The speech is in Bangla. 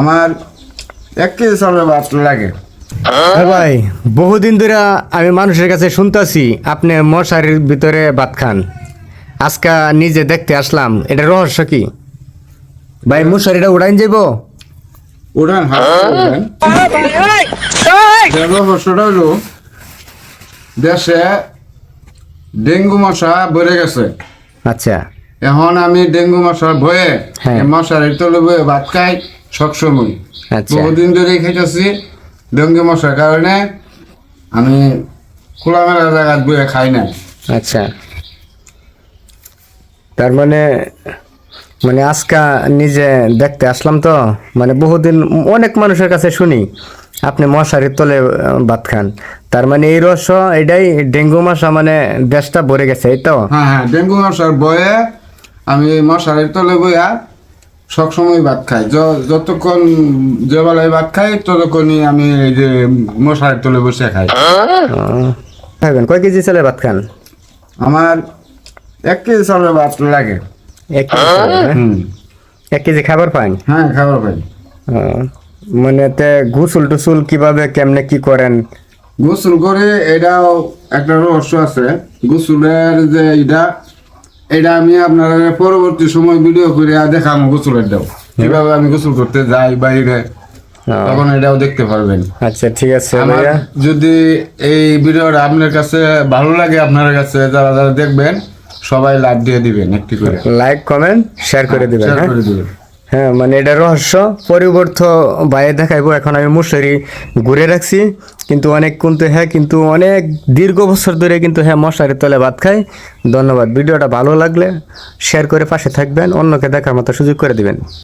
আমার 1 কেজি চালের ভাত লাগে। ভাই বহুদিন ধরে আমি মানুষের কাছে শুনতেছি আপনি মশারির ভিতরে ভাত খান। আজকে নিজে দেখতে আসলাম, এটা রহস্য কি ভাই? মশারিটা উড়াইন যাইব? উড়ান রহস্যটা হলো দেশে ডেঙ্গু মশা বেড়ে গেছে। আচ্ছা, এখন আমি ডেঙ্গু মশার ভয়ে হ্যাঁ। মশারির তলে বয়ে ভাত খাই সবসময়। আচ্ছা। বহুদিন ধরে খাইতেছি ডেঙ্গু মশার কারণে আমি খোলামেলা জায়গায় বয়ে খাই না। আচ্ছা, তার মানে মানে আজকে নিজে দেখতে আসলাম তো, মানে বহুদিন অনেক মানুষের কাছে শুনি আপনি মশারির তলে ভাত খান। তার মানে এই রহস্য এটাই, ডেঙ্গু মশা মানে দেশটা ভরে গেছে, এই তো? হ্যাঁ হ্যাঁ, ডেঙ্গু মশার ভয়ে আমি মশারির তলে বইয়া সবসময় ভাত খাই। যতক্ষণ যে বেলায় ভাত খাই ততক্ষণই আমি এই যে মশারির তলে বসে খাই। খাবেন কয় কেজি চালের ভাত খান? আমার 1 কেজি চালের ভাত লাগে। 1 কেজি চালের, হ্যাঁ? হুম, 1 কেজি খাবার পান? হ্যাঁ খাবার পাই। মানে তে গোসল টুসুল কিভাবে কেমনে কি করেন? গোসল করে এটাও একটা রহস্য আছে। গোসলের যে এটা আমি আপনার পরবর্তী সময় ভিডিও করে দেখাবো। গোসলের দাও কিভাবে আমি গোসল করতে যাই বাইরে, তখন এটাও দেখতে পারবেন। আচ্ছা, ঠিক আছে আমার ভাইয়া। যদি এই ভিডিওটা আপনার কাছে ভালো লাগে, আপনার কাছে যারা যারা দেখবেন সবাই লাইক দিয়ে দিবেন, একটি করে লাইক কমেন্ট শেয়ার করে দিবেন। শেয়ার হ্যাঁ করে দিবেন। হ্যাঁ, মানে এটা রহস্য পরিবর্ত বাইরে দেখাইবো। এখন আমি মশারি ঘুরে রাখছি, কিন্তু কিন্তু অনেক দীর্ঘ বছর ধরে কিন্তু হ্যাঁ মশারির তলে ভাত খাই। ধন্যবাদ। ভিডিওটা ভালো লাগলে শেয়ার করে পাশে থাকবেন, অন্যকে দেখার মতো সুযোগ করে দিবেন।